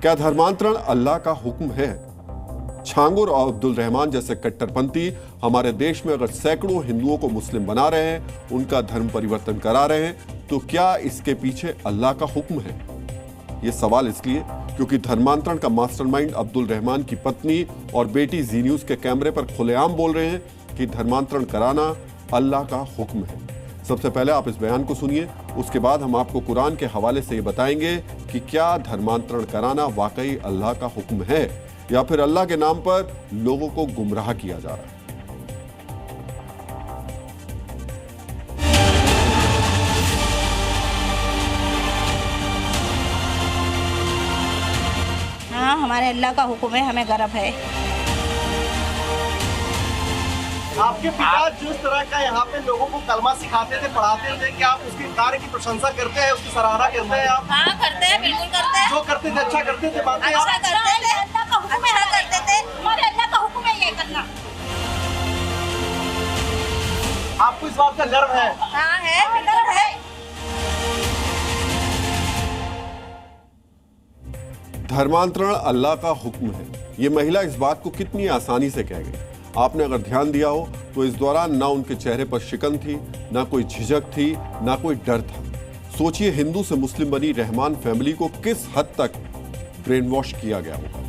क्या धर्मांतरण अल्लाह का हुक्म है? छांगुर और अब्दुल रहमान जैसे कट्टरपंथी हमारे देश में अगर सैकड़ों हिंदुओं को मुस्लिम बना रहे हैं, उनका धर्म परिवर्तन करा रहे हैं, तो क्या इसके पीछे अल्लाह का हुक्म है? ये सवाल इसलिए क्योंकि धर्मांतरण का मास्टरमाइंड अब्दुल रहमान की पत्नी और बेटी जी न्यूज के कैमरे पर खुलेआम बोल रहे हैं कि धर्मांतरण कराना अल्लाह का हुक्म है। सबसे पहले आप इस बयान को सुनिए, उसके बाद हम आपको कुरान के हवाले से ये बताएंगे कि क्या धर्मांतरण कराना वाकई अल्लाह का हुक्म है या फिर अल्लाह के नाम पर लोगों को गुमराह किया जा रहा है। हाँ, हमारे अल्लाह का हुक्म है, हमें गर्व है। आपके पिता जिस तरह का यहाँ पे लोगों को कलमा सिखाते थे, पढ़ाते थे, कि आप उसके कार्य की प्रशंसा करते हैं, उसकी सराहना करते हैं आप? हाँ, करते हैं, बिल्कुल करते हैं। जो करते थे अच्छा करते थे, बातें अच्छा आप करते थे, अल्लाह का हुक्म है, करते थे। हमारे अल्लाह का हुक्म है ये करना। आपको इस बात का गर्व है? हाँ है, गर्व है। धर्मांतरण अल्लाह का हुक्म है, ये महिला इस बात को कितनी आसानी से कह गई। आपने अगर ध्यान दिया हो तो इस दौरान ना उनके चेहरे पर शिकन थी, ना कोई झिझक थी, ना कोई डर था। सोचिए हिंदू से मुस्लिम बनी रहमान फैमिली को किस हद तक ब्रेन वॉश किया गया होगा।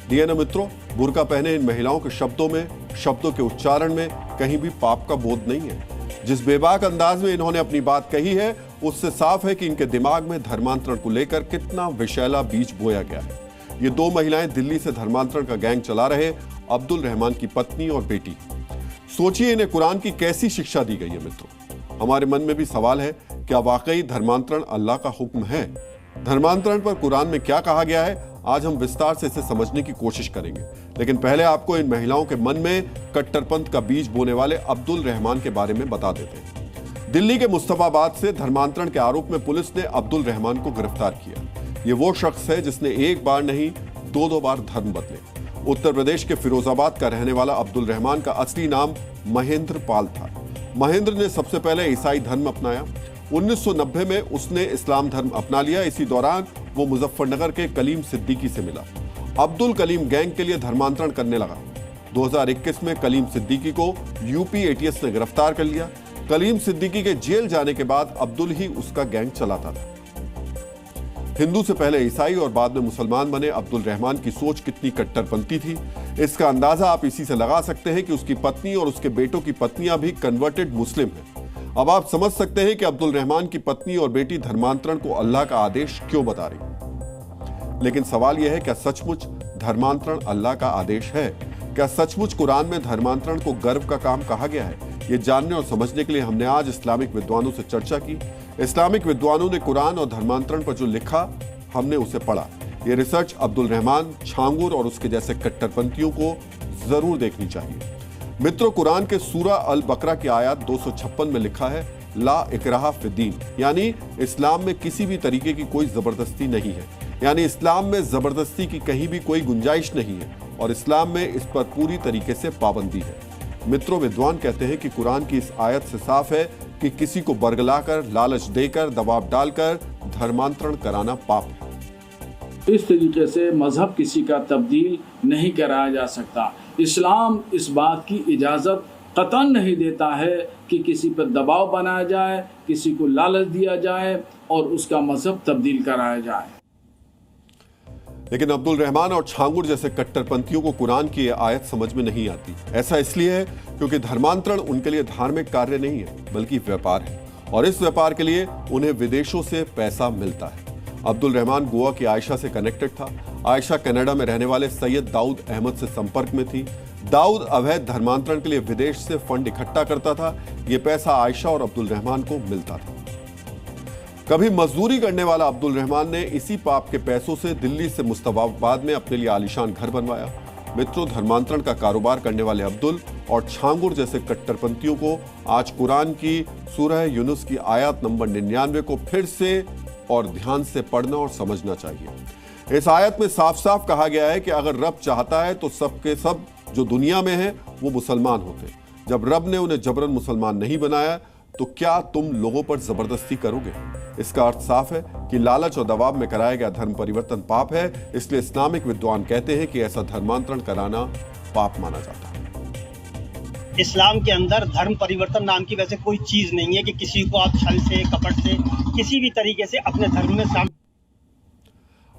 डीएनए मित्रों, बुर्का पहने इन महिलाओं के शब्दों में, शब्दों के उच्चारण में कहीं भी पाप का बोध नहीं है। जिस बेबाक अंदाज में इन्होंने अपनी बात कही है, उससे साफ है कि इनके दिमाग में धर्मांतरण को लेकर कितना विषैला बीज बोया गया है। ये दो महिलाएं दिल्ली से धर्मांतरण का गैंग चला रहे अब्दुल रहमान की पत्नी और बेटी। सोचिए इन्हें कुरान की कैसी शिक्षा दी गई है मित्रों। हमारे मन में भी सवाल है, क्या वाकई धर्मांतरण अल्लाह का हुक्म है? धर्मांतरण पर कुरान में क्या कहा गया है, आज हम विस्तार से इसे समझने की कोशिश करेंगे। लेकिन पहले आपको इन महिलाओं के मन में कट्टरपंथ का बीज बोने वाले अब्दुल रहमान के बारे में बता देते हैं। दिल्ली के मुस्तफाबाद से धर्मांतरण के आरोप में पुलिस ने अब्दुल रहमान को गिरफ्तार किया। ये वो शख्स है जिसने एक बार नहीं दो बार धर्म बदले। उत्तर प्रदेश के फिरोजाबाद का रहने वाला अब्दुल रहमान का असली नाम महेंद्र पाल था। महेंद्र ने सबसे पहले ईसाई धर्म अपनाया। 1990 में उसने इस्लाम धर्म अपना लिया। इसी दौरान वो मुजफ्फरनगर के कलीम सिद्दीकी से मिला। अब्दुल कलीम गैंग के लिए धर्मांतरण करने लगा। 2021 में कलीम सिद्दीकी को यूपी एटीएस ने गिरफ्तार कर लिया। कलीम सिद्दीकी के जेल जाने के बाद अब्दुल ही उसका गैंग चलाता था। हिंदू से पहले ईसाई और बाद में मुसलमान बने अब्दुल रहमान की सोच कितनी कट्टरपंथी थी, इसका अंदाजा आप इसी से लगा सकते हैं कि उसकी पत्नी और उसके बेटों की पत्नियां भी कन्वर्टेड मुस्लिम हैं। अब आप समझ सकते हैं कि अब्दुल रहमान की पत्नी और बेटी धर्मांतरण को अल्लाह का आदेश क्यों बता रही। लेकिन सवाल यह है, क्या सचमुच धर्मांतरण अल्लाह का आदेश है? क्या सचमुच कुरान में धर्मांतरण को गर्व का काम कहा गया है? ये जानने और समझने के लिए हमने आज इस्लामिक विद्वानों से चर्चा की। इस्लामिक विद्वानों ने कुरान और धर्मांतरण पर जो लिखा, हमने उसे पढ़ा। ये रिसर्च अब्दुल रहमान, छांगुर और उसके जैसे कट्टरपंथियों को जरूर देखनी चाहिए। मित्रों, कुरान के सूरा अल बकरा की आयत 256 में लिखा है, ला इकराहा फिद्दीन, यानी इस्लाम में किसी भी तरीके की कोई जबरदस्ती नहीं है। यानी इस्लाम में जबरदस्ती की कहीं भी कोई गुंजाइश नहीं है और इस्लाम में इस पर पूरी तरीके से पाबंदी है। मित्रों, विद्वान कहते हैं कि कुरान की इस आयत से साफ है कि किसी को बरगलाकर, लालच देकर, दबाव डालकर धर्मांतरण कराना पाप है। इस तरीके से मजहब किसी का तब्दील नहीं कराया जा सकता। इस्लाम इस बात की इजाज़त कतन नहीं देता है कि किसी पर दबाव बनाया जाए, किसी को लालच दिया जाए और उसका मजहब तब्दील कराया जाए। लेकिन अब्दुल रहमान और छांगुर जैसे कट्टरपंथियों को कुरान की यह आयत समझ में नहीं आती। ऐसा इसलिए है क्योंकि धर्मांतरण उनके लिए धार्मिक कार्य नहीं है, बल्कि व्यापार है और इस व्यापार के लिए उन्हें विदेशों से पैसा मिलता है। अब्दुल रहमान गोवा की आयशा से कनेक्टेड था। आयशा कनाडा में रहने वाले सैयद दाऊद अहमद से संपर्क में थी। दाऊद अवैध धर्मांतरण के लिए विदेश से फंड इकट्ठा करता था। ये पैसा आयशा और अब्दुल रहमान को मिलता था। कभी मजदूरी करने वाला अब्दुल रहमान ने इसी पाप के पैसों से दिल्ली से मुस्तफाबाद में अपने लिए आलीशान घर बनवाया। मित्रों, धर्मांतरण का कारोबार करने वाले अब्दुल और छांगुर जैसे कट्टरपंथियों को आज कुरान की सूरह यूनुस की आयत नंबर 99 को फिर से और ध्यान से पढ़ना और समझना चाहिए। इस आयत में साफ साफ कहा गया है कि अगर रब चाहता है तो सबके सब जो दुनिया में है वो मुसलमान होते। जब रब ने उन्हें जबरन मुसलमान नहीं बनाया तो क्या तुम लोगों पर जबरदस्ती करोगे? इसका अर्थ साफ है कि लालच और दबाव में कराया गया धर्म परिवर्तन पाप है। इसलिए इस्लामिक विद्वान कहते हैं कि ऐसा धर्मांतरण कराना पाप माना जाता है। इस्लाम के अंदर धर्म परिवर्तन नाम की वैसे कोई चीज नहीं है कि किसी को आप छल से, कपट से, किसी भी तरीके से अपने धर्म में शामिल।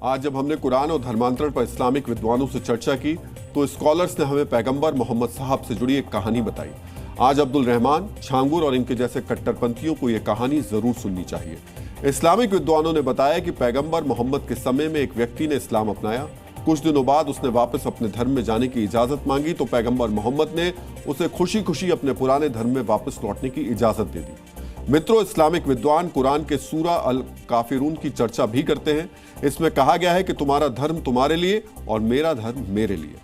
आज जब हमने कुरान और धर्मांतरण पर इस्लामिक विद्वानों से चर्चा की तो स्कॉलर्स ने हमें पैगंबर मोहम्मद साहब से जुड़ी एक कहानी बताई। आज अब्दुल रहमान, छांगुर और इनके जैसे कट्टरपंथियों को यह कहानी जरूर सुननी चाहिए। इस्लामिक विद्वानों ने बताया कि पैगंबर मोहम्मद के समय में एक व्यक्ति ने इस्लाम अपनाया। कुछ दिनों बाद उसने वापस अपने धर्म में जाने की इजाजत मांगी तो पैगंबर मोहम्मद ने उसे खुशी खुशी अपने पुराने धर्म में वापस लौटने की इजाजत दे दी। मित्रों, इस्लामिक विद्वान कुरान के सूरा अल काफिरून की चर्चा भी करते हैं। इसमें कहा गया है कि तुम्हारा धर्म तुम्हारे लिए और मेरा धर्म मेरे लिए।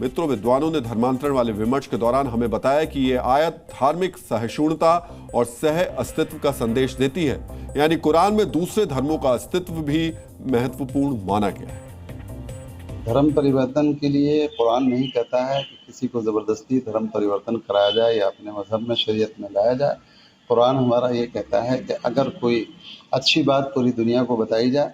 मित्रों, विद्वानों ने धर्मांतरण वाले विमर्श के दौरान हमें बताया कि यह आयत धार्मिक सहिष्णुता और सह अस्तित्व का संदेश देती है, यानी कुरान में दूसरे धर्मों का अस्तित्व भी महत्वपूर्ण माना गया है। धर्म परिवर्तन के लिए कुरान नहीं कहता है कि किसी को ज़बरदस्ती धर्म परिवर्तन कराया जाए या अपने मजहब में, शरीयत में लाया जाए। कुरान हमारा ये कहता है कि अगर कोई अच्छी बात पूरी दुनिया को बताई जाए